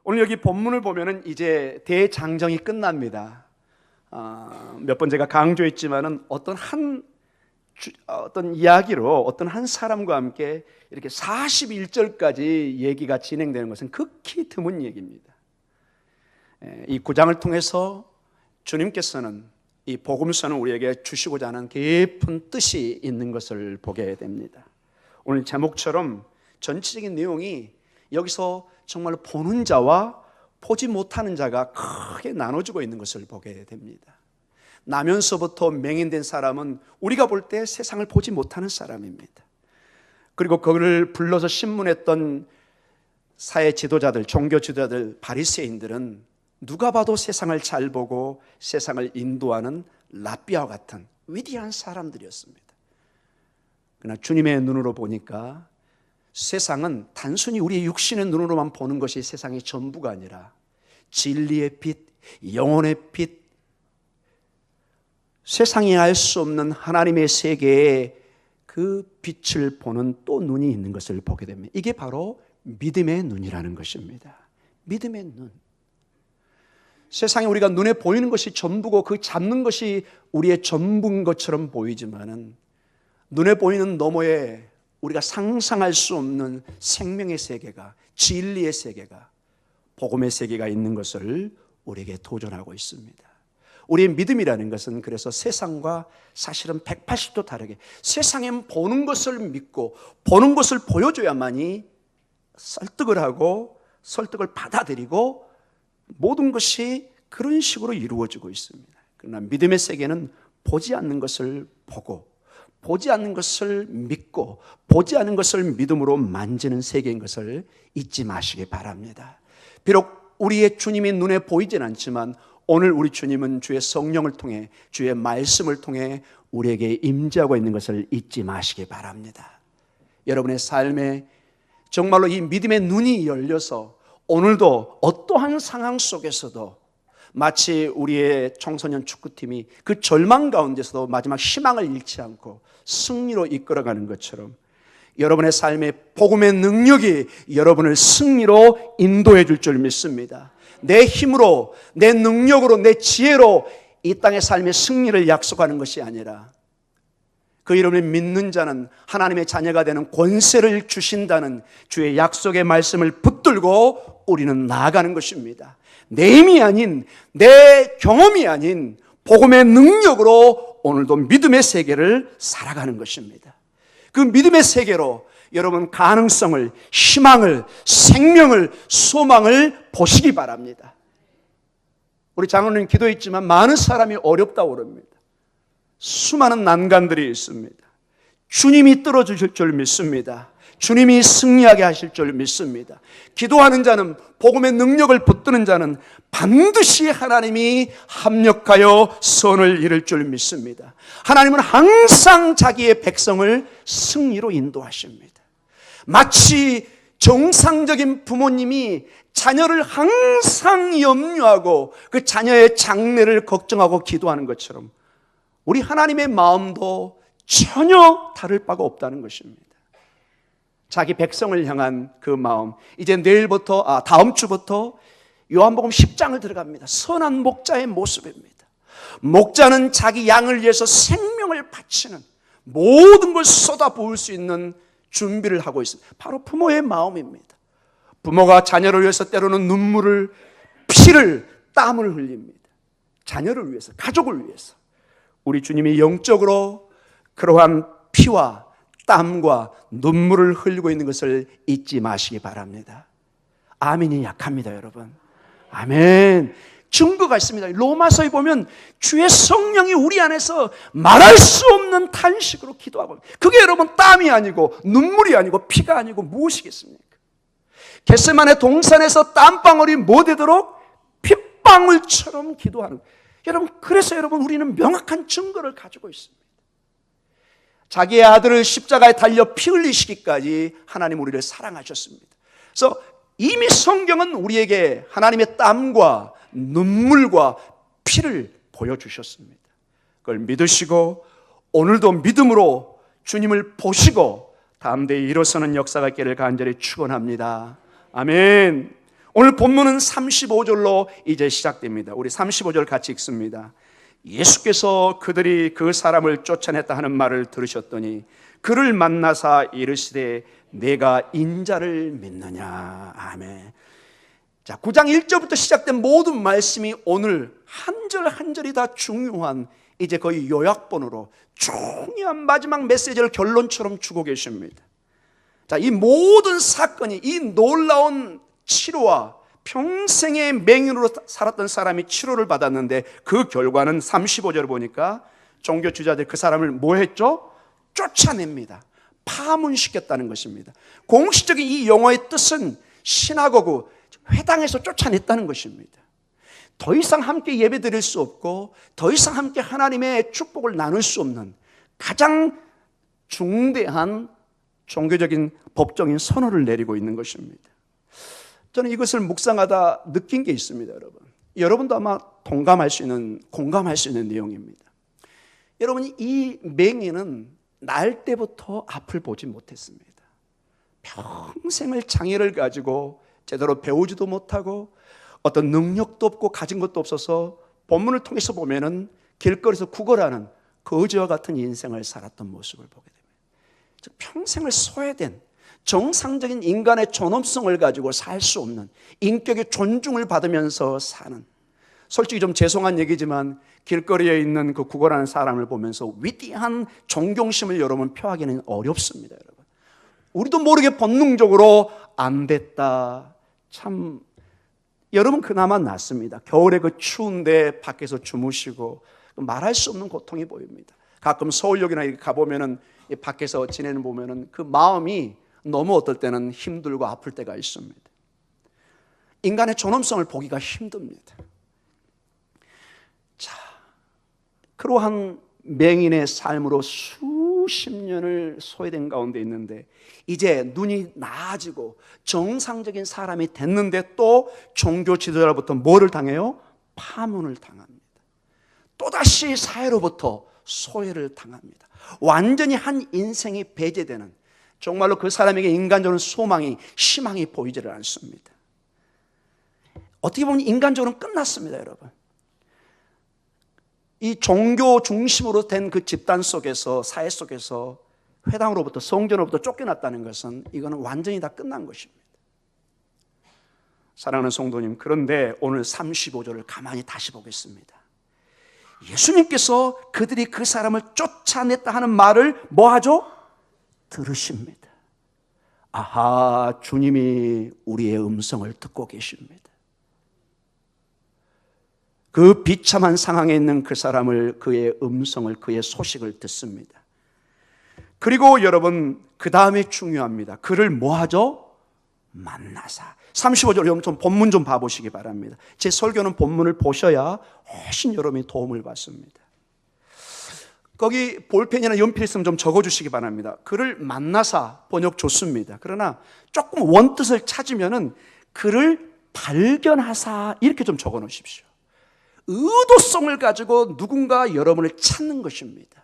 오늘 여기 본문을 보면은 이제 대장정이 끝납니다. 몇 번 제가 강조했지만은 어떤 이야기로 어떤 한 사람과 함께 이렇게 41절까지 얘기가 진행되는 것은 극히 드문 얘기입니다. 이 9장을 통해서 주님께서는 이 복음서는 우리에게 주시고자 하는 깊은 뜻이 있는 것을 보게 됩니다. 오늘 제목처럼 전체적인 내용이 여기서 정말 보는 자와 보지 못하는 자가 크게 나눠지고 있는 것을 보게 됩니다. 나면서부터 맹인된 사람은 우리가 볼 때 세상을 보지 못하는 사람입니다. 그리고 그를 불러서 신문했던 사회 지도자들, 종교 지도자들, 바리새인들은 누가 봐도 세상을 잘 보고 세상을 인도하는 랍비와 같은 위대한 사람들이었습니다. 그러나 주님의 눈으로 보니까 세상은 단순히 우리의 육신의 눈으로만 보는 것이 세상의 전부가 아니라 진리의 빛, 영혼의 빛, 세상이 알 수 없는 하나님의 세계에 그 빛을 보는 또 눈이 있는 것을 보게 됩니다. 이게 바로 믿음의 눈이라는 것입니다. 믿음의 눈. 세상에 우리가 눈에 보이는 것이 전부고 그 잡는 것이 우리의 전부인 것처럼 보이지만은 눈에 보이는 너머에 우리가 상상할 수 없는 생명의 세계가, 진리의 세계가, 복음의 세계가 있는 것을 우리에게 도전하고 있습니다. 우리의 믿음이라는 것은 그래서 세상과 사실은 180도 다르게 세상엔 보는 것을 믿고 보는 것을 보여줘야만이 설득을 하고 설득을 받아들이고 모든 것이 그런 식으로 이루어지고 있습니다. 그러나 믿음의 세계는 보지 않는 것을 보고 보지 않는 것을 믿고 보지 않는 것을 믿음으로 만지는 세계인 것을 잊지 마시기 바랍니다. 비록 우리의 주님이 눈에 보이진 않지만 오늘 우리 주님은 주의 성령을 통해 주의 말씀을 통해 우리에게 임재하고 있는 것을 잊지 마시기 바랍니다. 여러분의 삶에 정말로 이 믿음의 눈이 열려서 오늘도 어떠한 상황 속에서도 마치 우리의 청소년 축구팀이 그 절망 가운데서도 마지막 희망을 잃지 않고 승리로 이끌어가는 것처럼 여러분의 삶에 복음의 능력이 여러분을 승리로 인도해 줄 줄 믿습니다. 내 힘으로, 내 능력으로, 내 지혜로 이 땅의 삶의 승리를 약속하는 것이 아니라 그 이름을 믿는 자는 하나님의 자녀가 되는 권세를 주신다는 주의 약속의 말씀을 붙들고 우리는 나아가는 것입니다. 내 힘이 아닌, 내 경험이 아닌 복음의 능력으로 오늘도 믿음의 세계를 살아가는 것입니다. 그 믿음의 세계로 여러분 가능성을, 희망을, 생명을, 소망을 보시기 바랍니다. 우리 장로님 기도했지만 많은 사람이 어렵다고 그럽니다. 수많은 난관들이 있습니다. 주님이 들어주실 줄 믿습니다. 주님이 승리하게 하실 줄 믿습니다. 기도하는 자는, 복음의 능력을 붙드는 자는 반드시 하나님이 합력하여 선을 이룰 줄 믿습니다. 하나님은 항상 자기의 백성을 승리로 인도하십니다. 마치 정상적인 부모님이 자녀를 항상 염려하고 그 자녀의 장래를 걱정하고 기도하는 것처럼 우리 하나님의 마음도 전혀 다를 바가 없다는 것입니다. 자기 백성을 향한 그 마음, 이제 다음 주부터 요한복음 10장을 들어갑니다. 선한 목자의 모습입니다. 목자는 자기 양을 위해서 생명을 바치는 모든 걸 쏟아부을 수 있는 준비를 하고 있습니다. 바로 부모의 마음입니다. 부모가 자녀를 위해서 때로는 눈물을, 피를, 땀을 흘립니다. 자녀를 위해서, 가족을 위해서. 우리 주님이 영적으로 그러한 피와 땀과 눈물을 흘리고 있는 것을 잊지 마시기 바랍니다. 아멘이 약합니다, 여러분. 아멘. 증거가 있습니다. 로마서에 보면 주의 성령이 우리 안에서 말할 수 없는 탄식으로 기도하고, 그게 여러분 땀이 아니고 눈물이 아니고 피가 아니고 무엇이겠습니까? 겟세마네 동산에서 땀방울이 뭐 되도록 핏방울처럼 기도하는 거예요. 여러분, 그래서 여러분 우리는 명확한 증거를 가지고 있습니다. 자기의 아들을 십자가에 달려 피 흘리시기까지 하나님 우리를 사랑하셨습니다. 그래서 이미 성경은 우리에게 하나님의 땀과 눈물과 피를 보여주셨습니다. 그걸 믿으시고 오늘도 믿음으로 주님을 보시고 다음 대에 일어서는 역사가 있기를 간절히 축원합니다. 아멘. 오늘 본문은 35절로 이제 시작됩니다. 우리 35절 같이 읽습니다. 예수께서 그들이 그 사람을 쫓아냈다 하는 말을 들으셨더니 그를 만나사 이르시되 내가 인자를 믿느냐. 아멘. 자, 9장 1절부터 시작된 모든 말씀이 오늘 한 절 한 절이 다 중요한, 이제 거의 요약본으로 중요한 마지막 메시지를 결론처럼 주고 계십니다. 자, 이 모든 사건이, 이 놀라운 치료와 평생의 맹인으로 살았던 사람이 치료를 받았는데 그 결과는 35절을 보니까 종교 지도자들 그 사람을 뭐 했죠? 쫓아냅니다. 파문시켰다는 것입니다. 공식적인 이 용어의 뜻은 시나고그, 회당에서 쫓아냈다는 것입니다. 더 이상 함께 예배 드릴 수 없고 더 이상 함께 하나님의 축복을 나눌 수 없는 가장 중대한 종교적인 법적인 선언을 내리고 있는 것입니다. 저는 이것을 묵상하다 느낀 게 있습니다. 여러분도 아마 공감할 수 있는 내용입니다. 여러분, 이 맹인은 날 때부터 앞을 보지 못했습니다. 평생을 장애를 가지고 제대로 배우지도 못하고 어떤 능력도 없고 가진 것도 없어서 본문을 통해서 보면은 길거리에서 구걸하는 거지와 같은 인생을 살았던 모습을 보게 됩니다. 즉 평생을 소외된 정상적인 인간의 존엄성을 가지고 살 수 없는, 인격의 존중을 받으면서 사는, 솔직히 좀 죄송한 얘기지만 길거리에 있는 그 구걸하는 사람을 보면서 위대한 존경심을 여러분 표하기는 어렵습니다. 여러분, 우리도 모르게 본능적으로 안 됐다, 참 여러분 그나마 낫습니다. 겨울에 그 추운데 밖에서 주무시고 말할 수 없는 고통이 보입니다. 가끔 서울역이나 이렇게 가보면은 밖에서 지내는 보면은 그 마음이 너무 어떨 때는 힘들고 아플 때가 있습니다. 인간의 존엄성을 보기가 힘듭니다. 자, 그러한 맹인의 삶으로 수십 년을 소외된 가운데 있는데 이제 눈이 나아지고 정상적인 사람이 됐는데 또 종교 지도자로부터 뭐를 당해요? 파문을 당합니다. 또다시 사회로부터 소외를 당합니다. 완전히 한 인생이 배제되는, 정말로 그 사람에게 인간적인 소망이, 희망이 보이지를 않습니다. 어떻게 보면 인간적으로는 끝났습니다. 여러분, 이 종교 중심으로 된 그 집단 속에서, 사회 속에서 회당으로부터, 성전으로부터 쫓겨났다는 것은 이거는 완전히 다 끝난 것입니다. 사랑하는 성도님, 그런데 오늘 35절을 가만히 다시 보겠습니다. 예수님께서 그들이 그 사람을 쫓아냈다 하는 말을 뭐 하죠? 들으십니다. 아하, 주님이 우리의 음성을 듣고 계십니다. 그 비참한 상황에 있는 그 사람을, 그의 음성을, 그의 소식을 듣습니다. 그리고 여러분, 그 다음에 중요합니다. 그를 뭐 하죠? 만나사. 35절 여러분 좀 본문 좀 봐보시기 바랍니다. 제 설교는 본문을 보셔야 훨씬 여러분이 도움을 받습니다. 거기 볼펜이나 연필 있으면 좀 적어주시기 바랍니다. 그를 만나사 번역 좋습니다. 그러나 조금 원뜻을 찾으면은 그를 발견하사 이렇게 좀 적어 놓으십시오. 의도성을 가지고 누군가 여러분을 찾는 것입니다.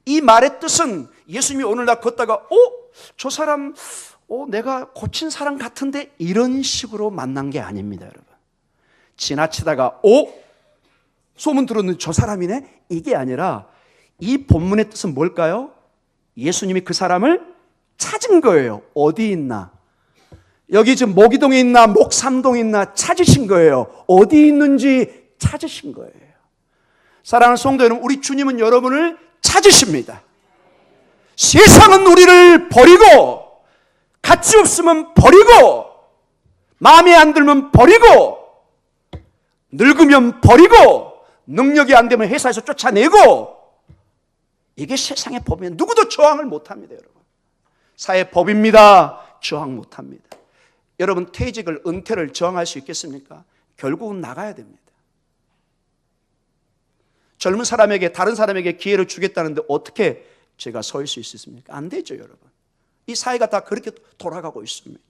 이 말의 뜻은 예수님이 오늘날 걷다가 저 사람 내가 고친 사람 같은데 이런 식으로 만난 게 아닙니다. 여러분, 지나치다가 소문 들었는데 저 사람이네, 이게 아니라 이 본문의 뜻은 뭘까요? 예수님이 그 사람을 찾은 거예요. 어디 있나? 여기 지금 모기동에 있나 목삼동에 있나 찾으신 거예요. 어디 있는지 찾으신 거예요. 사랑하는 성도 여러분, 우리 주님은 여러분을 찾으십니다. 세상은 우리를 버리고, 가치 없으면 버리고, 마음에 안 들면 버리고, 늙으면 버리고, 능력이 안 되면 회사에서 쫓아내고, 이게 세상의 법이에요. 누구도 저항을 못합니다. 여러분, 사회 법입니다. 저항 못합니다. 여러분, 퇴직을, 은퇴를 저항할 수 있겠습니까? 결국은 나가야 됩니다. 젊은 사람에게, 다른 사람에게 기회를 주겠다는데 어떻게 제가 설 수 있습니까? 안 되죠. 여러분, 이 사회가 다 그렇게 돌아가고 있습니다.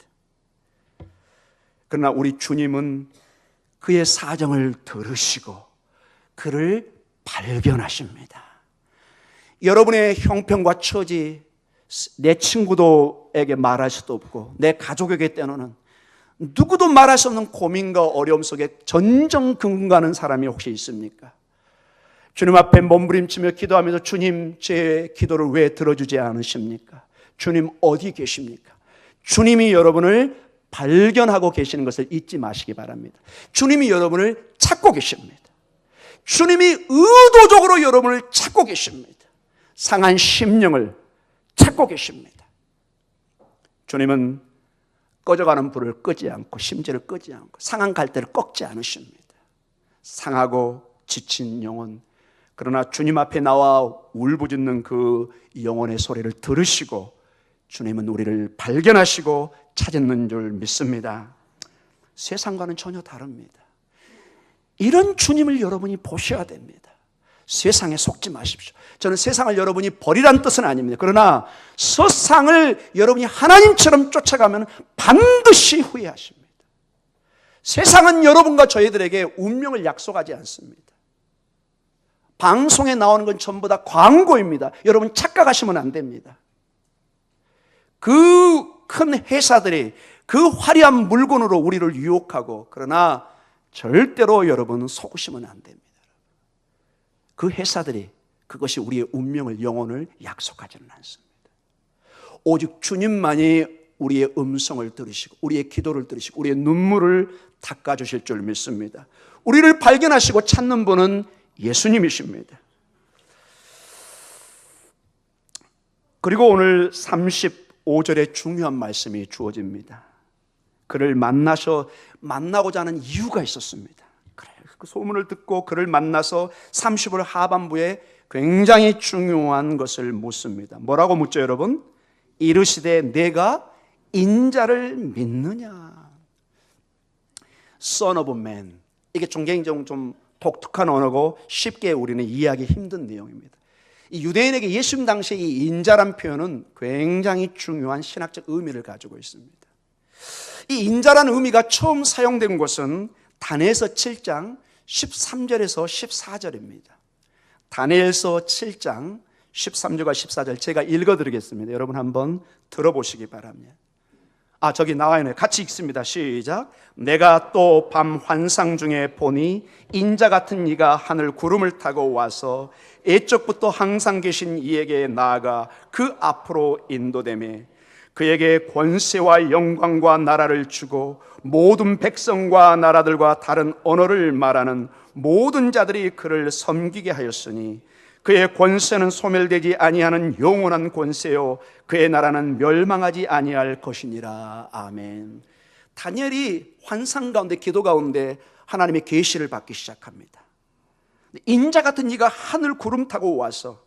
그러나 우리 주님은 그의 사정을 들으시고 그를 발견하십니다. 여러분의 형편과 처지, 내 친구도에게 말할 수도 없고 내 가족에게 때로는 누구도 말할 수 없는 고민과 어려움 속에 전전긍긍하는 사람이 혹시 있습니까? 주님 앞에 몸부림치며 기도하면서 주님, 제 기도를 왜 들어주지 않으십니까? 주님 어디 계십니까? 주님이 여러분을 발견하고 계시는 것을 잊지 마시기 바랍니다. 주님이 여러분을 찾고 계십니다. 주님이 의도적으로 여러분을 찾고 계십니다. 상한 심령을 찾고 계십니다. 주님은 꺼져가는 불을 끄지 않고 심지를 끄지 않고 상한 갈대를 꺾지 않으십니다. 상하고 지친 영혼, 그러나 주님 앞에 나와 울부짖는 그 영혼의 소리를 들으시고 주님은 우리를 발견하시고 찾는 줄 믿습니다. 세상과는 전혀 다릅니다. 이런 주님을 여러분이 보셔야 됩니다. 세상에 속지 마십시오. 저는 세상을 여러분이 버리란 뜻은 아닙니다. 그러나 세상을 여러분이 하나님처럼 쫓아가면 반드시 후회하십니다. 세상은 여러분과 저희들에게 운명을 약속하지 않습니다. 방송에 나오는 건 전부 다 광고입니다. 여러분 착각하시면 안 됩니다. 그 큰 회사들이 그 화려한 물건으로 우리를 유혹하고, 그러나 절대로 여러분 속으시면 안 됩니다. 그 회사들이 그것이 우리의 운명을, 영혼을 약속하지는 않습니다. 오직 주님만이 우리의 음성을 들으시고 우리의 기도를 들으시고 우리의 눈물을 닦아주실 줄 믿습니다. 우리를 발견하시고 찾는 분은 예수님이십니다. 그리고 오늘 35절에 중요한 말씀이 주어집니다. 그를 만나고자 하는 이유가 있었습니다. 그 소문을 듣고 그를 만나서 30절 하반부에 굉장히 중요한 것을 묻습니다. 뭐라고 묻죠, 여러분? 이르시되 내가 인자를 믿느냐? Son of Man. 이게 굉장히 좀 독특한 언어고 쉽게 우리는 이해하기 힘든 내용입니다. 이 유대인에게 예수님 당시에 이 인자란 표현은 굉장히 중요한 신학적 의미를 가지고 있습니다. 이 인자라는 의미가 처음 사용된 것은 다니엘서 7장 13절에서 14절입니다. 다니엘서 7장 13절과 14절 제가 읽어드리겠습니다. 여러분 한번 들어보시기 바랍니다. 저기 나와 있네요. 같이 읽습니다. 시작. 내가 또 밤 환상 중에 보니 인자 같은 이가 하늘 구름을 타고 와서 애적부터 항상 계신 이에게 나아가 그 앞으로 인도되매 그에게 권세와 영광과 나라를 주고 모든 백성과 나라들과 다른 언어를 말하는 모든 자들이 그를 섬기게 하였으니 그의 권세는 소멸되지 아니하는 영원한 권세요 그의 나라는 멸망하지 아니할 것이니라. 아멘. 다니엘이 환상 가운데 기도 가운데 하나님의 계시를 받기 시작합니다. 인자 같은 이가 하늘 구름 타고 와서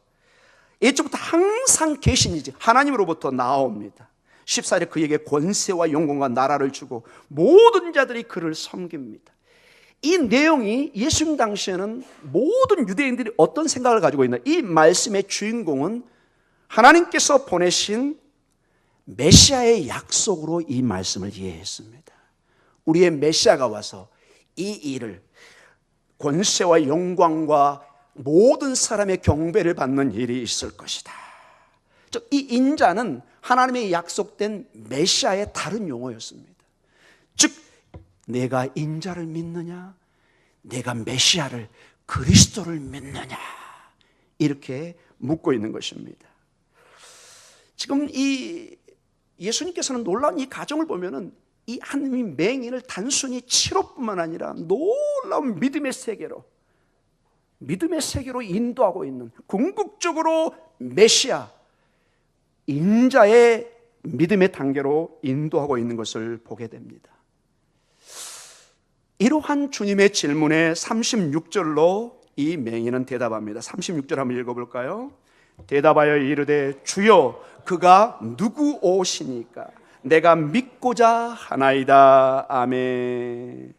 예전부터 항상 계신 이지 하나님으로부터 나옵니다. 14절에 그에게 권세와 영광과 나라를 주고 모든 자들이 그를 섬깁니다. 이 내용이 예수님 당시에는 모든 유대인들이 어떤 생각을 가지고 있나? 이 말씀의 주인공은 하나님께서 보내신 메시아의 약속으로 이 말씀을 이해했습니다. 우리의 메시아가 와서 이 일을 권세와 영광과 모든 사람의 경배를 받는 일이 있을 것이다. 즉, 이 인자는 하나님의 약속된 메시아의 다른 용어였습니다. 즉, 내가 인자를 믿느냐? 내가 메시아를 그리스도를 믿느냐? 이렇게 묻고 있는 것입니다. 지금 이 예수님께서는 놀라운 이 가정을 보면은 이 하나님의 맹인을 단순히 치료뿐만 아니라 놀라운 믿음의 세계로 인도하고 있는 궁극적으로 메시아 인자의 믿음의 단계로 인도하고 있는 것을 보게 됩니다. 이러한 주님의 질문에 36절로 이 맹인은 대답합니다. 36절 한번 읽어볼까요? 대답하여 이르되 주여 그가 누구오시니까 내가 믿고자 하나이다. 아멘.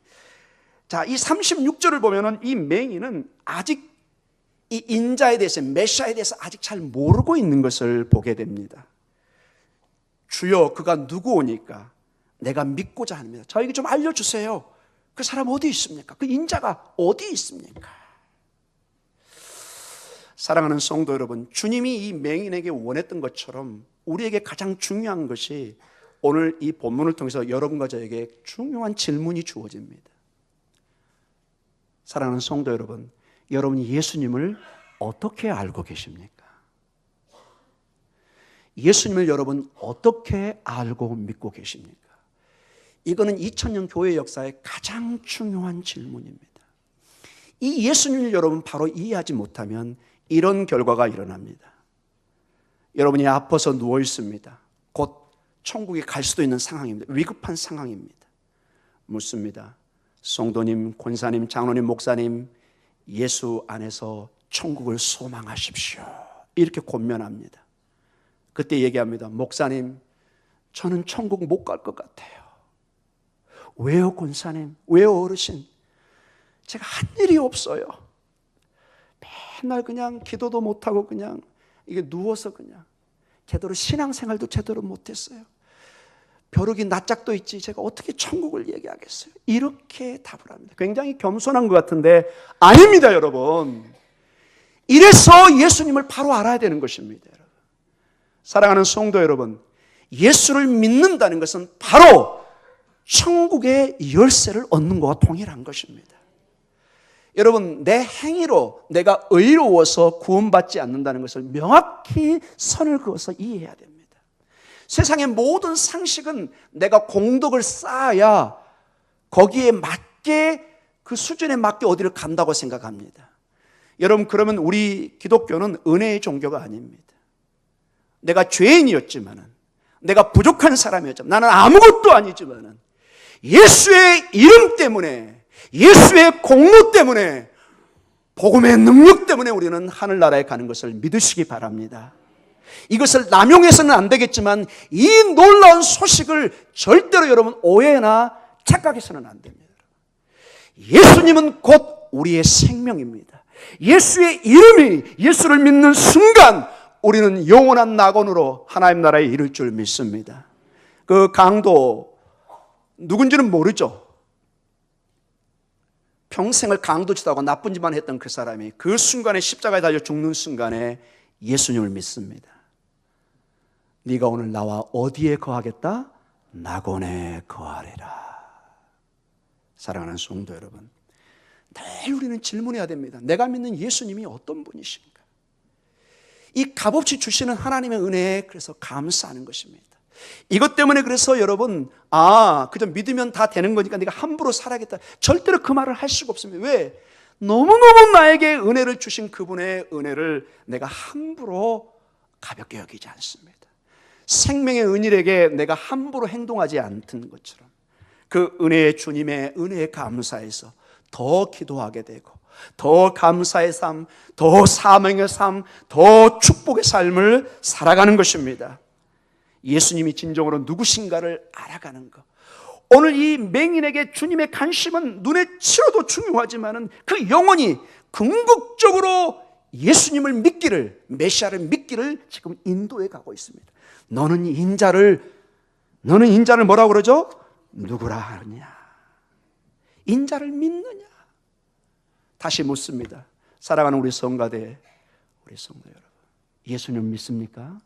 자, 이 36절을 보면은 이 맹인은 아직 이 인자에 대해서 메시아에 대해서 아직 잘 모르고 있는 것을 보게 됩니다. 주여 그가 누구오니까 내가 믿고자 합니다. 저에게 좀 알려주세요. 그 사람 어디 있습니까? 그 인자가 어디 있습니까? 사랑하는 성도 여러분, 주님이 이 맹인에게 원했던 것처럼 우리에게 가장 중요한 것이 오늘 이 본문을 통해서 여러분과 저에게 중요한 질문이 주어집니다. 사랑하는 성도 여러분, 여러분이 예수님을 어떻게 알고 계십니까? 예수님을 여러분 어떻게 알고 믿고 계십니까? 이거는 2000년 교회 역사의 가장 중요한 질문입니다. 이 예수님을 여러분 바로 이해하지 못하면 이런 결과가 일어납니다. 여러분이 아파서 누워 있습니다. 곧 천국에 갈 수도 있는 상황입니다. 위급한 상황입니다. 묻습니다. 성도님, 권사님, 장로님, 목사님, 예수 안에서 천국을 소망하십시오. 이렇게 권면합니다. 그때 얘기합니다. 목사님, 저는 천국 못 갈 것 같아요. 왜요, 권사님? 왜요, 어르신? 제가 한 일이 없어요. 맨날 그냥 기도도 못하고 그냥 이게 누워서 그냥 제대로 신앙생활도 제대로 못했어요. 벼룩이 낯짝도 있지 제가 어떻게 천국을 얘기하겠어요? 이렇게 답을 합니다. 굉장히 겸손한 것 같은데 아닙니다, 여러분. 이래서 예수님을 바로 알아야 되는 것입니다. 여러분. 사랑하는 성도 여러분, 예수를 믿는다는 것은 바로 천국의 열쇠를 얻는 것과 동일한 것입니다. 여러분, 내 행위로 내가 의로워서 구원받지 않는다는 것을 명확히 선을 그어서 이해해야 됩니다. 세상의 모든 상식은 내가 공덕을 쌓아야 거기에 맞게 그 수준에 맞게 어디를 간다고 생각합니다. 여러분, 그러면 우리 기독교는 은혜의 종교가 아닙니다. 내가 죄인이었지만은, 내가 부족한 사람이었지만, 나는 아무것도 아니지만은 예수의 이름 때문에, 예수의 공로 때문에, 복음의 능력 때문에 우리는 하늘나라에 가는 것을 믿으시기 바랍니다. 이것을 남용해서는 안 되겠지만 이 놀라운 소식을 절대로 여러분 오해나 착각해서는 안 됩니다. 예수님은 곧 우리의 생명입니다. 예수의 이름이, 예수를 믿는 순간 우리는 영원한 낙원으로 하나님 나라에 이를 줄 믿습니다. 그 강도 누군지는 모르죠. 평생을 강도 치다고 나쁜 짓만 했던 그 사람이 그 순간에 십자가에 달려 죽는 순간에 예수님을 믿습니다. 네가 오늘 나와 어디에 거하겠다? 낙원에 거하리라. 사랑하는 성도 여러분, 늘 우리는 질문해야 됩니다. 내가 믿는 예수님이 어떤 분이신가? 이 값없이 주시는 하나님의 은혜에 그래서 감사하는 것입니다. 이것 때문에 그래서 여러분, 그저 믿으면 다 되는 거니까 네가 함부로 살아야겠다, 절대로 그 말을 할 수가 없습니다. 왜? 너무너무 나에게 은혜를 주신 그분의 은혜를 내가 함부로 가볍게 여기지 않습니다. 생명의 은일에게 내가 함부로 행동하지 않던 것처럼 그 은혜의 주님의 은혜에 감사해서 더 기도하게 되고 더 감사의 삶, 더 사명의 삶, 더 축복의 삶을 살아가는 것입니다. 예수님이 진정으로 누구신가를 알아가는 것. 오늘 이 맹인에게 주님의 관심은 눈에 치러도 중요하지만 그 영혼이 궁극적으로 예수님을 믿기를, 메시아를 믿기를 지금 인도해 가고 있습니다. 너는 인자를 뭐라고 그러죠? 누구라 하느냐? 인자를 믿느냐? 다시 묻습니다. 사랑하는 우리 성가대, 우리 성도 여러분, 예수님 믿습니까?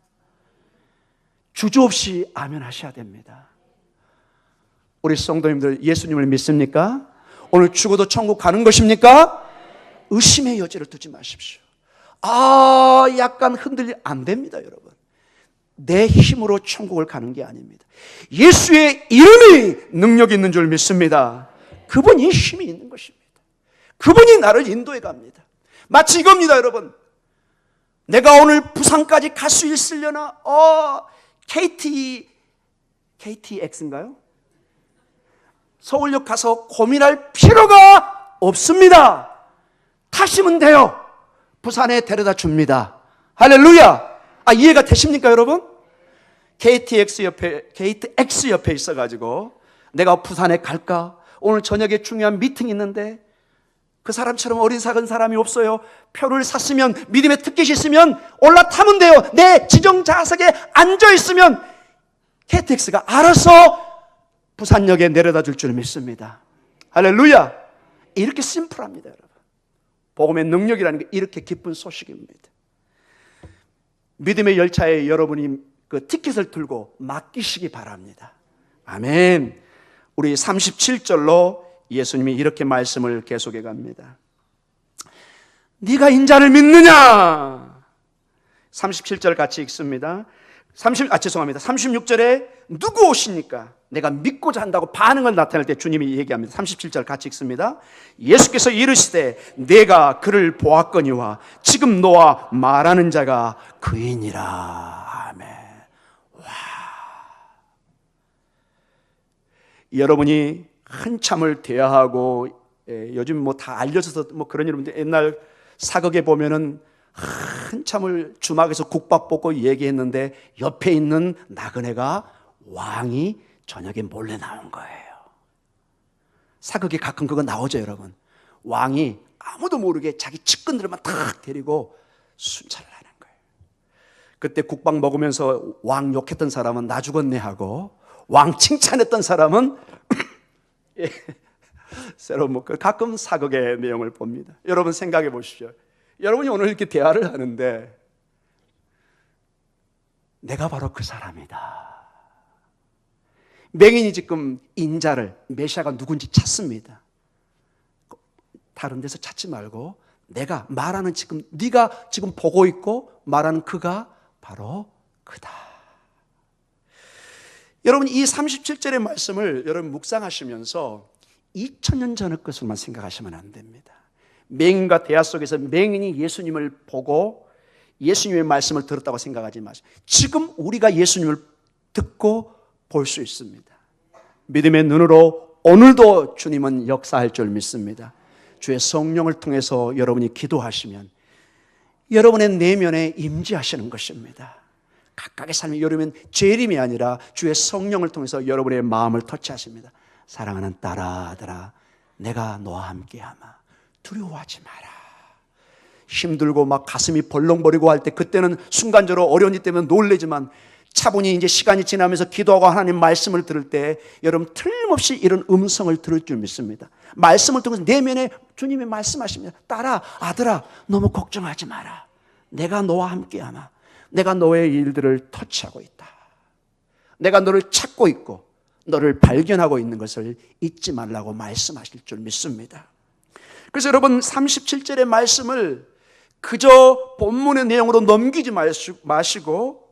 주저없이 아멘 하셔야 됩니다. 우리 성도님들 예수님을 믿습니까? 오늘 죽어도 천국 가는 것입니까? 의심의 여지를 두지 마십시오. 약간 흔들리 안 됩니다, 여러분. 내 힘으로 천국을 가는 게 아닙니다. 예수의 이름이 능력이 있는 줄 믿습니다. 그분이 힘이 있는 것입니다. 그분이 나를 인도해 갑니다. 마치 이겁니다, 여러분. 내가 오늘 부산까지 갈 수 있으려나? KTX인가요? 서울역 가서 고민할 필요가 없습니다. 타시면 돼요. 부산에 데려다 줍니다. 할렐루야. 이해가 되십니까, 여러분? KTX 옆에 있어가지고 내가 부산에 갈까? 오늘 저녁에 중요한 미팅이 있는데 그 사람처럼 어린 작은 사람이 없어요. 표를 샀으면, 믿음의 티켓이 있으면 올라타면 돼요. 내 지정 좌석에 앉아있으면 KTX가 알아서 부산역에 내려다 줄 줄 믿습니다. 할렐루야. 이렇게 심플합니다, 여러분. 복음의 능력이라는 게 이렇게 기쁜 소식입니다. 믿음의 열차에 여러분이 그 티켓을 들고 맡기시기 바랍니다. 아멘. 우리 37절로 예수님이 이렇게 말씀을 계속해 갑니다. 네가 인자를 믿느냐? 37절 같이 읽습니다. 36절에 누구 오십니까? 내가 믿고자 한다고 반응을 나타낼 때 주님이 얘기합니다. 37절 같이 읽습니다. 예수께서 이르시되 내가 그를 보았거니와 지금 너와 말하는 자가 그이니라. 아멘. 와. 여러분이 한참을 대화하고, 요즘 뭐 다 알려져서 뭐 그런 여러분들 옛날 사극에 보면은 한참을 주막에서 국밥 볶고 얘기했는데 옆에 있는 나그네가 왕이 저녁에 몰래 나온 거예요. 사극에 가끔 그거 나오죠, 여러분. 왕이 아무도 모르게 자기 측근들만 탁 데리고 순찰을 하는 거예요. 그때 국밥 먹으면서 왕 욕했던 사람은 나 죽었네 하고, 왕 칭찬했던 사람은 새로 뭐 가끔 사극의 내용을 봅니다. 여러분 생각해 보십시오. 여러분이 오늘 이렇게 대화를 하는데 내가 바로 그 사람이다. 맹인이 지금 인자를, 메시아가 누군지 찾습니다. 다른 데서 찾지 말고 내가 말하는 지금 네가 지금 보고 있고 말하는 그가 바로 그다. 여러분 이 37절의 말씀을 여러분 묵상하시면서 2000년 전의 것을만 생각하시면 안 됩니다. 맹인과 대화 속에서 맹인이 예수님을 보고 예수님의 말씀을 들었다고 생각하지 마시고 지금 우리가 예수님을 듣고 볼 수 있습니다. 믿음의 눈으로 오늘도 주님은 역사할 줄 믿습니다. 주의 성령을 통해서 여러분이 기도하시면 여러분의 내면에 임재하시는 것입니다. 각각의 삶이 여러분 재림이 아니라 주의 성령을 통해서 여러분의 마음을 터치하십니다. 사랑하는 딸아, 아들아, 내가 너와 함께하마. 두려워하지 마라. 힘들고 막 가슴이 벌렁거리고 할 때 그때는 순간적으로 어려운 일 때문에 놀래지만 차분히 이제 시간이 지나면서 기도하고 하나님 말씀을 들을 때 여러분 틀림없이 이런 음성을 들을 줄 믿습니다. 말씀을 통해서 내면에 주님이 말씀하십니다. 딸아, 아들아, 너무 걱정하지 마라. 내가 너와 함께하마. 내가 너의 일들을 터치하고 있다. 내가 너를 찾고 있고 너를 발견하고 있는 것을 잊지 말라고 말씀하실 줄 믿습니다. 그래서 여러분 37절의 말씀을 그저 본문의 내용으로 넘기지 마시고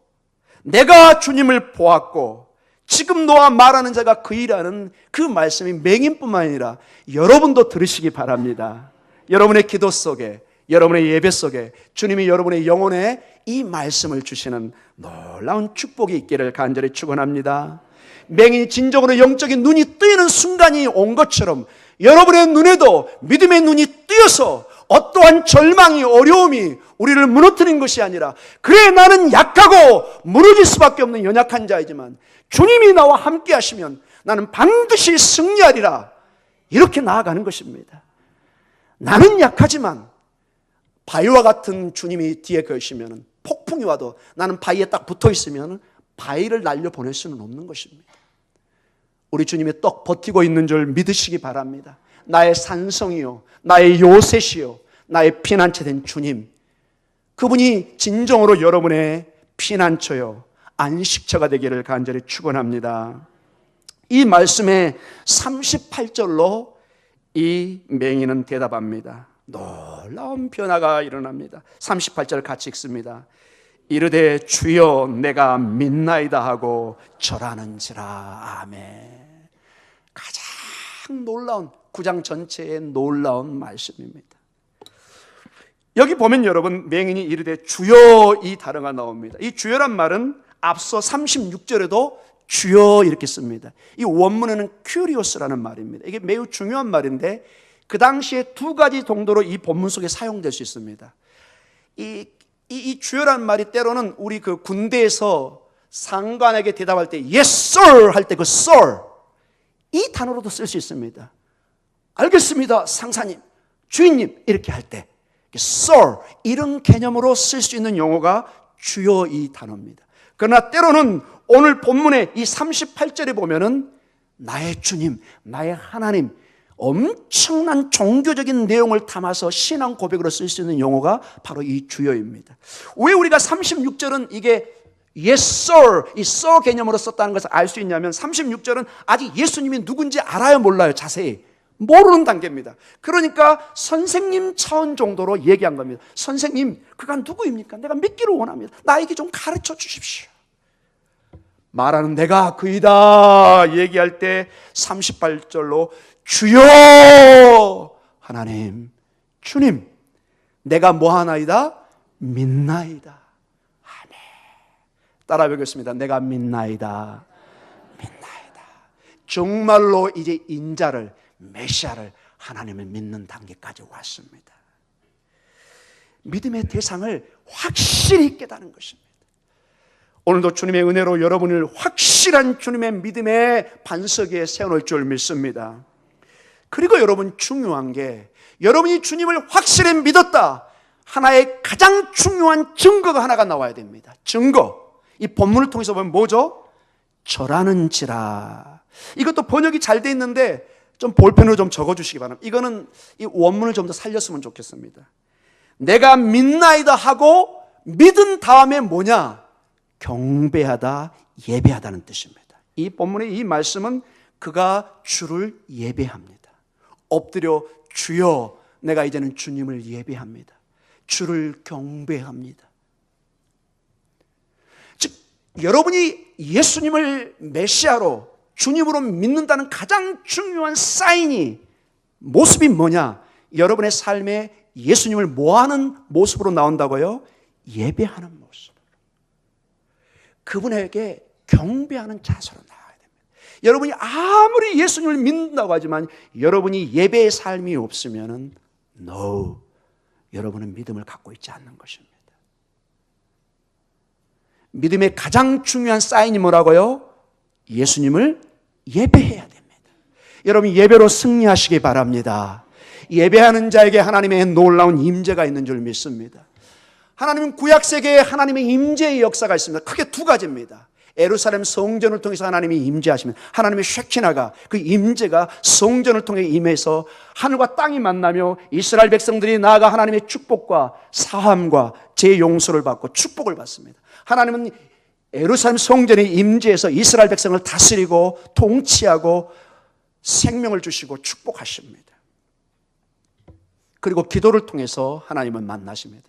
내가 주님을 보았고 지금 너와 말하는 자가 그이라는 그 말씀이 맹인뿐만 아니라 여러분도 들으시기 바랍니다. 여러분의 기도 속에, 여러분의 예배 속에 주님이 여러분의 영혼에 이 말씀을 주시는 놀라운 축복이 있기를 간절히 축원합니다. 맹인이 진정으로 영적인 눈이 뜨이는 순간이 온 것처럼 여러분의 눈에도 믿음의 눈이 뜨여서 어떠한 절망이, 어려움이 우리를 무너뜨린 것이 아니라 그래 나는 약하고 무너질 수밖에 없는 연약한 자이지만 주님이 나와 함께 하시면 나는 반드시 승리하리라, 이렇게 나아가는 것입니다. 나는 약하지만 바위와 같은 주님이 뒤에 계시면 폭풍이 와도 나는 바위에 딱 붙어 있으면 바위를 날려보낼 수는 없는 것입니다. 우리 주님이 떡 버티고 있는 줄 믿으시기 바랍니다. 나의 산성이요, 나의 요새시요, 나의 피난처 된 주님, 그분이 진정으로 여러분의 피난처요, 안식처가 되기를 간절히 축원합니다. 이 말씀의 38절로 이 맹인은 대답합니다. 놀라운 변화가 일어납니다. 38절 같이 읽습니다. 이르되 주여 내가 믿나이다 하고 절하는지라. 아멘. 가장 놀라운 9장 전체의 놀라운 말씀입니다. 여기 보면 여러분 맹인이 이르되 주여 이 단어가 나옵니다. 이 주여란 말은 앞서 36절에도 주여 이렇게 씁니다. 이 원문에는 큐리오스라는 말입니다. 이게 매우 중요한 말인데 그 당시에 두 가지 정도로 이 본문 속에 사용될 수 있습니다. 이 주여라는 말이 때로는 우리 그 군대에서 상관에게 대답할 때 yes sir 할 때 그 sir 이 단어로도 쓸 수 있습니다. 알겠습니다 상사님, 주인님 이렇게 할 때 sir 이런 개념으로 쓸 수 있는 용어가 주여 이 단어입니다. 그러나 때로는 오늘 본문의 이 38절에 보면은 나의 주님, 나의 하나님, 엄청난 종교적인 내용을 담아서 신앙 고백으로 쓸 수 있는 용어가 바로 이 주여입니다. 왜 우리가 36절은 이게 Yes sir, 이 sir 개념으로 썼다는 것을 알 수 있냐면 36절은 아직 예수님이 누군지 알아요 몰라요? 자세히 모르는 단계입니다. 그러니까 선생님 차원 정도로 얘기한 겁니다. 선생님, 그가 누구입니까? 내가 믿기를 원합니다. 나에게 좀 가르쳐 주십시오. 말하는 내가 그이다 얘기할 때 38절로 주여 하나님, 주님, 내가 뭐하나이다? 믿나이다. 아멘. 따라 배우겠습니다. 내가 믿나이다. 믿나이다. 정말로 이제 인자를, 메시아를, 하나님을 믿는 단계까지 왔습니다. 믿음의 대상을 확실히 깨닫는 것입니다. 오늘도 주님의 은혜로 여러분을 확실한 주님의 믿음의 반석 위에 세워놓을 줄 믿습니다. 그리고 여러분, 중요한 게 여러분이 주님을 확실히 믿었다, 하나의 가장 중요한 증거가 하나가 나와야 됩니다. 증거. 이 본문을 통해서 보면 뭐죠? 저라는지라. 이것도 번역이 잘 돼 있는데 좀 볼펜으로 좀 적어주시기 바랍니다. 이거는 이 원문을 좀 더 살렸으면 좋겠습니다. 내가 믿나이다 하고 믿은 다음에 뭐냐? 경배하다, 예배하다는 뜻입니다. 이 본문의 이 말씀은 그가 주를 예배합니다. 엎드려 주여, 내가 이제는 주님을 예배합니다. 주를 경배합니다. 즉 여러분이 예수님을 메시아로, 주님으로 믿는다는 가장 중요한 사인이, 모습이 뭐냐? 여러분의 삶에 예수님을 뭐하는 모습으로 나온다고요? 예배하는 모습. 그분에게 경배하는 자세로 나와야 됩니다. 여러분이 아무리 예수님을 믿는다고 하지만 여러분이 예배의 삶이 없으면 no, 여러분은 믿음을 갖고 있지 않는 것입니다. 믿음의 가장 중요한 사인이 뭐라고요? 예수님을 예배해야 됩니다. 여러분, 예배로 승리하시기 바랍니다. 예배하는 자에게 하나님의 놀라운 임재가 있는 줄 믿습니다. 하나님은 구약세계에 하나님의 임재의 역사가 있습니다. 크게 두 가지입니다. 예루살렘 성전을 통해서 하나님이 임재하시면 하나님의 쉐키나가, 그 임재가 성전을 통해 임해서 하늘과 땅이 만나며 이스라엘 백성들이 나아가 하나님의 축복과 사함과 제 용서를 받고 축복을 받습니다. 하나님은 예루살렘 성전에 임재해서 이스라엘 백성을 다스리고 통치하고 생명을 주시고 축복하십니다. 그리고 기도를 통해서 하나님은 만나십니다.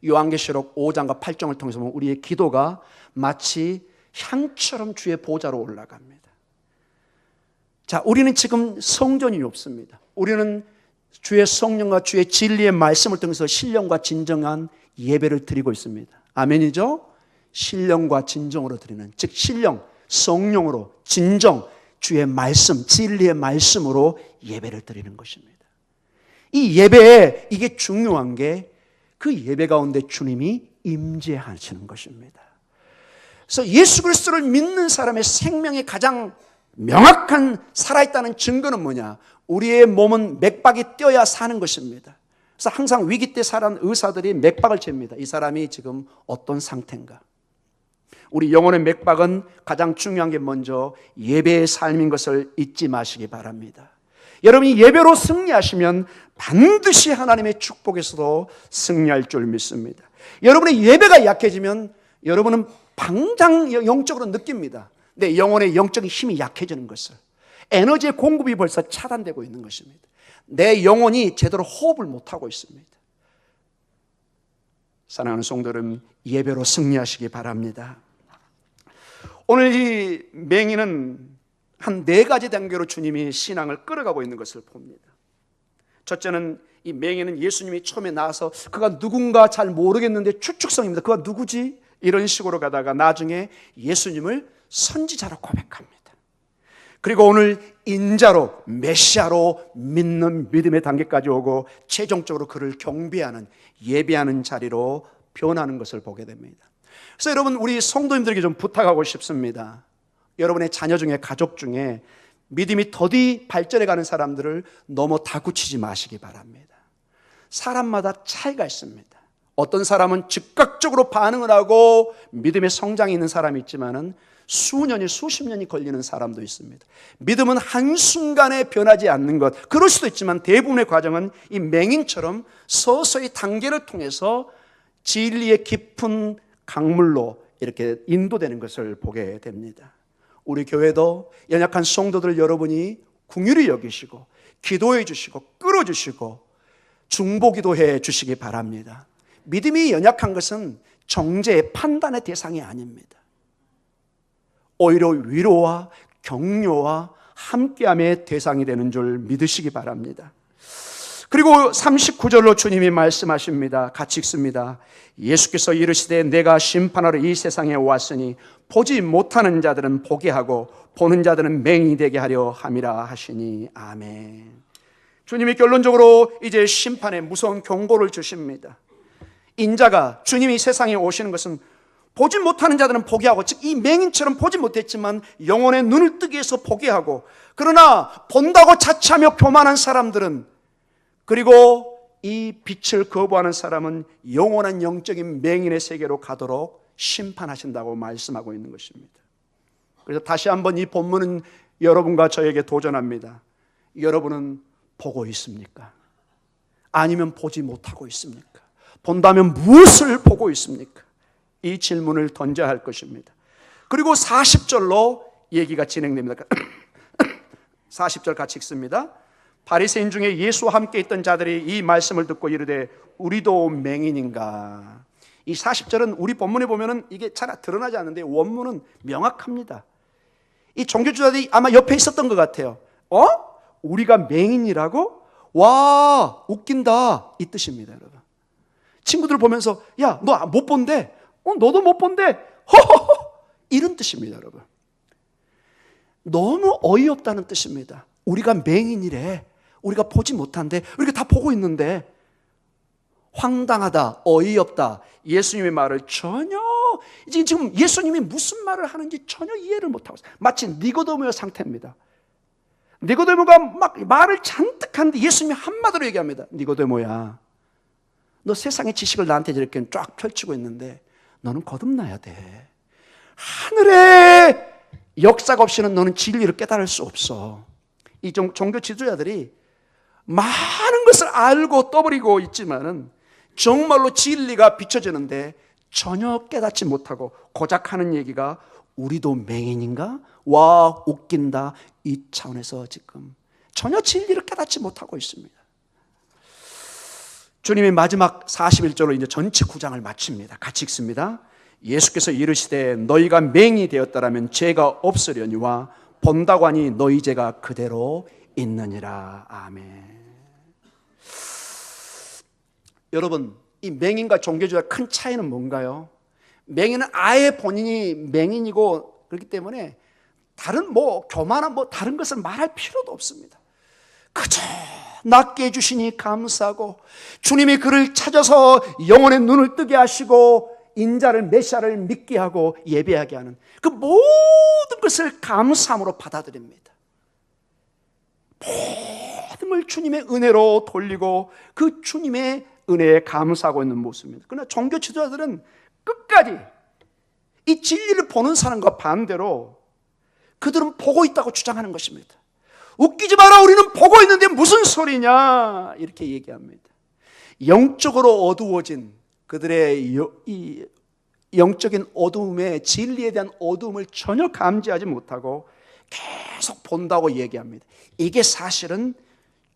요한계시록 5장과 8장을 통해서 보면 우리의 기도가 마치 향처럼 주의 보좌로 올라갑니다. 자, 우리는 지금 성전이 없습니다. 우리는 주의 성령과 주의 진리의 말씀을 통해서 신령과 진정한 예배를 드리고 있습니다. 아멘이죠? 신령과 진정으로 드리는, 즉 신령, 성령으로, 진정, 주의 말씀, 진리의 말씀으로 예배를 드리는 것입니다. 이 예배에 이게 중요한 게 그 예배 가운데 주님이 임재하시는 것입니다. 그래서 예수 그리스도를 믿는 사람의 생명의 가장 명확한 살아있다는 증거는 뭐냐? 우리의 몸은 맥박이 뛰어야 사는 것입니다. 그래서 항상 위기 때 살아온 의사들이 맥박을 잽니다. 이 사람이 지금 어떤 상태인가? 우리 영혼의 맥박은 가장 중요한 게 먼저 예배의 삶인 것을 잊지 마시기 바랍니다. 여러분이 예배로 승리하시면 반드시 하나님의 축복에서도 승리할 줄 믿습니다. 여러분의 예배가 약해지면 여러분은 당장 영적으로 느낍니다. 내 영혼의 영적인 힘이 약해지는 것을, 에너지의 공급이 벌써 차단되고 있는 것입니다. 내 영혼이 제대로 호흡을 못하고 있습니다. 사랑하는 성도들은 예배로 승리하시기 바랍니다. 오늘 이 맹인은 한 4가지 단계로 주님이 신앙을 끌어가고 있는 것을 봅니다. 첫째는 이 맹인은 예수님이 처음에 나와서 그가 누군가 잘 모르겠는데 추측성입니다. 그가 누구지? 이런 식으로 가다가 나중에 예수님을 선지자로 고백합니다. 그리고 오늘 인자로, 메시아로 믿는 믿음의 단계까지 오고 최종적으로 그를 경배하는, 예배하는 자리로 변하는 것을 보게 됩니다. 그래서 여러분, 우리 성도님들에게 좀 부탁하고 싶습니다. 여러분의 자녀 중에, 가족 중에 믿음이 더디 발전해가는 사람들을 너무 다그치지 마시기 바랍니다. 사람마다 차이가 있습니다. 어떤 사람은 즉각적으로 반응을 하고 믿음의 성장이 있는 사람이 있지만은 수년이, 수십 년이 걸리는 사람도 있습니다. 믿음은 한순간에 변하지 않는 것, 그럴 수도 있지만 대부분의 과정은 이 맹인처럼 서서히 단계를 통해서 진리의 깊은 강물로 이렇게 인도되는 것을 보게 됩니다. 우리 교회도 연약한 성도들 여러분이 긍휼히 여기시고 기도해 주시고 끌어주시고 중보기도해 주시기 바랍니다. 믿음이 연약한 것은 정죄의 판단의 대상이 아닙니다. 오히려 위로와 격려와 함께함의 대상이 되는 줄 믿으시기 바랍니다. 그리고 39절로 주님이 말씀하십니다. 같이 읽습니다. 예수께서 이르시되 내가 심판하러 이 세상에 왔으니 보지 못하는 자들은 보게 하고 보는 자들은 맹인이 되게 하려 함이라 하시니 아멘. 주님이 결론적으로 이제 심판의 무서운 경고를 주십니다. 인자가 주님이 세상에 오시는 것은 보지 못하는 자들은 보게 하고, 즉 이 맹인처럼 보지 못했지만 영혼의 눈을 뜨게 해서 보게 하고, 그러나 본다고 자처하며 교만한 사람들은, 그리고 이 빛을 거부하는 사람은 영원한 영적인 맹인의 세계로 가도록 심판하신다고 말씀하고 있는 것입니다. 그래서 다시 한번 이 본문은 여러분과 저에게 도전합니다. 여러분은 보고 있습니까? 아니면 보지 못하고 있습니까? 본다면 무엇을 보고 있습니까? 이 질문을 던져야 할 것입니다. 그리고 40절로 얘기가 진행됩니다. 40절 같이 읽습니다. 바리새인 중에 예수와 함께 있던 자들이 이 말씀을 듣고 이르되 우리도 맹인인가? 이 40절은 우리 본문에 보면은 이게 잘 드러나지 않는데 원문은 명확합니다. 이 종교주자들이 아마 옆에 있었던 것 같아요. 우리가 맹인이라고? 와, 웃긴다, 이 뜻입니다, 여러분. 친구들 보면서 야, 너 못 본대? 너도 못 본대? 허허허, 이런 뜻입니다, 여러분. 너무 어이없다는 뜻입니다. 우리가 맹인이래. 우리가 보지 못한데, 우리가 다 보고 있는데. 황당하다, 어이없다. 예수님의 말을 전혀, 지금 예수님이 무슨 말을 하는지 전혀 이해를 못하고 있어요. 마치 니고데모의 상태입니다. 니고데모가 막 말을 잔뜩 하는데 예수님이 한마디로 얘기합니다. 니고데모야, 너 세상의 지식을 나한테 이렇게 쫙 펼치고 있는데 너는 거듭나야 돼. 하늘의 역사가 없이는 너는 진리를 깨달을 수 없어. 이 종교 지도자들이 많은 것을 알고 떠버리고 있지만은 정말로 진리가 비춰지는데 전혀 깨닫지 못하고 고작 하는 얘기가 우리도 맹인인가? 와, 웃긴다. 이 차원에서 지금 전혀 진리를 깨닫지 못하고 있습니다. 주님이 마지막 41절로 이제 전체 9장을 마칩니다. 같이 읽습니다. 예수께서 이르시되 너희가 맹인이 되었다라면 죄가 없으려니와 본다고 하니 너희 죄가 그대로 있느니라. 아멘. 여러분, 이 맹인과 종교주의의 큰 차이는 뭔가요? 맹인은 아예 본인이 맹인이고 그렇기 때문에 다른 교만한 다른 것을 말할 필요도 없습니다. 그저 낫게 해주시니 감사하고 주님이 그를 찾아서 영혼의 눈을 뜨게 하시고 인자를 메시아를 믿게 하고 예배하게 하는 그 모든 것을 감사함으로 받아들입니다. 모든 걸 주님의 은혜로 돌리고 그 주님의 은혜에 감사하고 있는 모습입니다. 그러나 종교 지도자들은 끝까지 이 진리를 보는 사람과 반대로 그들은 보고 있다고 주장하는 것입니다. 웃기지 마라, 우리는 보고 있는데 무슨 소리냐, 이렇게 얘기합니다. 영적으로 어두워진 그들의 이 영적인 어두움에, 진리에 대한 어두움을 전혀 감지하지 못하고 계속 본다고 얘기합니다. 이게 사실은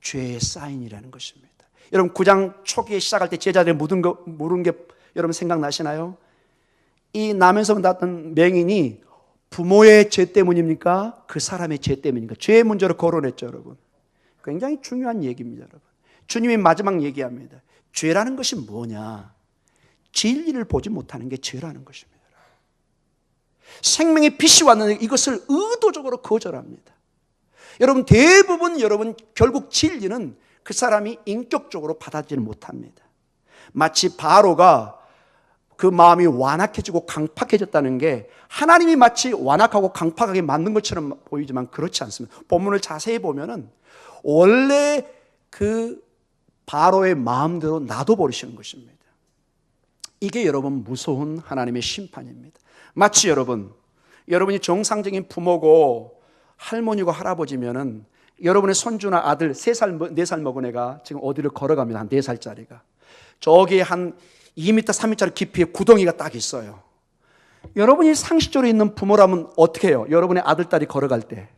죄의 사인이라는 것입니다. 여러분 9장 초기에 시작할 때 제자들이 물은 게 여러분 생각나시나요? 이 남에서 났던 맹인이 부모의 죄 때문입니까? 그 사람의 죄 때문입니까? 죄의 문제로 거론했죠, 여러분. 굉장히 중요한 얘기입니다, 여러분. 주님이 마지막 얘기합니다. 죄라는 것이 뭐냐? 진리를 보지 못하는 게 죄라는 것입니다. 생명의 빛이 왔는데 이것을 의도적으로 거절합니다. 여러분 대부분 결국 진리는 그 사람이 인격적으로 받아들이지 못합니다. 마치 바로가 그 마음이 완악해지고 강팍해졌다는 게 하나님이 마치 완악하고 강팍하게 만든 것처럼 보이지만 그렇지 않습니다. 본문을 자세히 보면은 원래 그 바로의 마음대로 놔둬버리시는 것입니다. 이게 여러분 무서운 하나님의 심판입니다. 마치 여러분이 정상적인 부모고 할머니고 할아버지면은 여러분의 손주나 아들 3살, 4살 먹은 애가 지금 어디를 걸어갑니다. 한 4살짜리가. 저기 한 2m, 3m짜리 깊이의 구덩이가 딱 있어요. 여러분이 상식적으로 있는 부모라면 어떻게 해요? 여러분의 아들, 딸이 걸어갈 때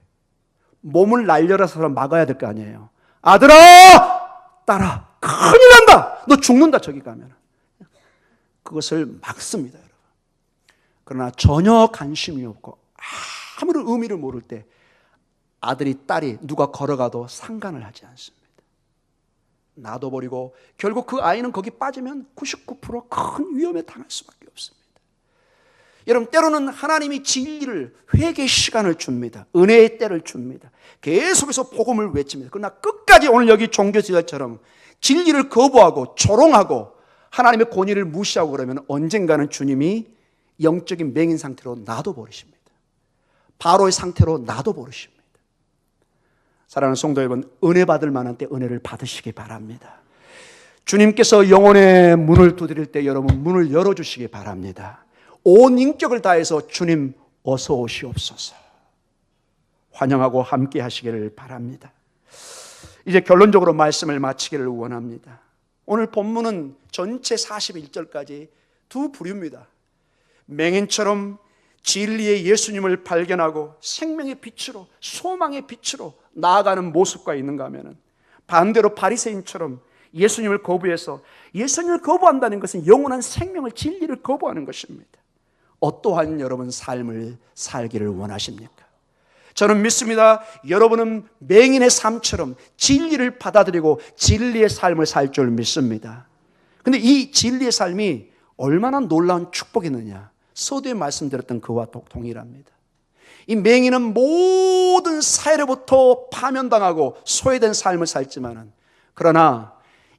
몸을 날려라서 막아야 될 거 아니에요. 아들아! 딸아! 큰일 난다! 너 죽는다 저기 가면. 그것을 막습니다, 여러분. 그러나 전혀 관심이 없고 아무런 의미를 모를 때 아들이, 딸이 누가 걸어가도 상관을 하지 않습니다. 놔둬버리고 결국 그 아이는 거기 빠지면 99% 큰 위험에 당할 수밖에 없습니다. 여러분, 때로는 하나님이 진리를, 회개의 시간을 줍니다. 은혜의 때를 줍니다. 계속해서 복음을 외칩니다. 그러나 끝까지 오늘 여기 종교지들처럼 진리를 거부하고 조롱하고 하나님의 권위를 무시하고 그러면 언젠가는 주님이 영적인 맹인 상태로 놔둬버리십니다. 바로의 상태로 놔둬버리십니다. 사랑하는 성도 여러분, 은혜 받을 만한 때 은혜를 받으시기 바랍니다. 주님께서 영혼의 문을 두드릴 때 여러분 문을 열어주시기 바랍니다. 온 인격을 다해서 주님 어서 오시옵소서 환영하고 함께 하시기를 바랍니다. 이제 결론적으로 말씀을 마치기를 원합니다. 오늘 본문은 전체 41절까지 두 부류입니다. 맹인처럼 진리의 예수님을 발견하고 생명의 빛으로, 소망의 빛으로 나아가는 모습과 있는가 하면 반대로 바리새인처럼 예수님을 거부해서, 예수님을 거부한다는 것은 영원한 생명을, 진리를 거부하는 것입니다. 어떠한 여러분 삶을 살기를 원하십니까? 저는 믿습니다. 여러분은 맹인의 삶처럼 진리를 받아들이고 진리의 삶을 살 줄 믿습니다. 그런데 이 진리의 삶이 얼마나 놀라운 축복이느냐, 서두에 말씀드렸던 그와 동일합니다. 이 맹인은 모든 사회로부터 파면당하고 소외된 삶을 살지만은, 그러나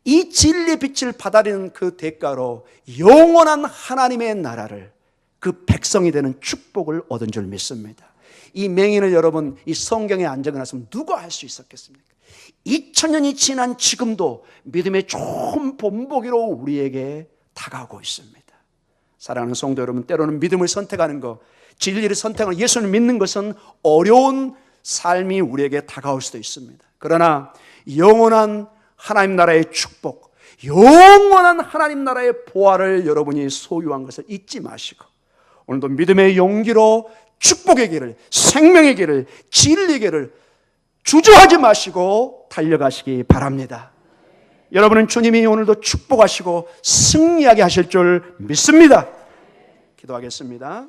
이 진리의 빛을 받아들이는 그 대가로 영원한 하나님의 나라를, 그 백성이 되는 축복을 얻은 줄 믿습니다. 이 맹인을 여러분 이 성경에 안 적어놨으면 누가 할 수 있었겠습니까? 2000년이 지난 지금도 믿음의 좋은 본보기로 우리에게 다가오고 있습니다. 사랑하는 성도 여러분, 때로는 믿음을 선택하는 것, 진리를 선택하는, 예수를 믿는 것은 어려운 삶이 우리에게 다가올 수도 있습니다. 그러나 영원한 하나님 나라의 축복, 영원한 하나님 나라의 보화를 여러분이 소유한 것을 잊지 마시고, 오늘도 믿음의 용기로 축복의 길을, 생명의 길을, 진리의 길을 주저하지 마시고 달려가시기 바랍니다. 여러분은 주님이 오늘도 축복하시고 승리하게 하실 줄 믿습니다. 기도하겠습니다.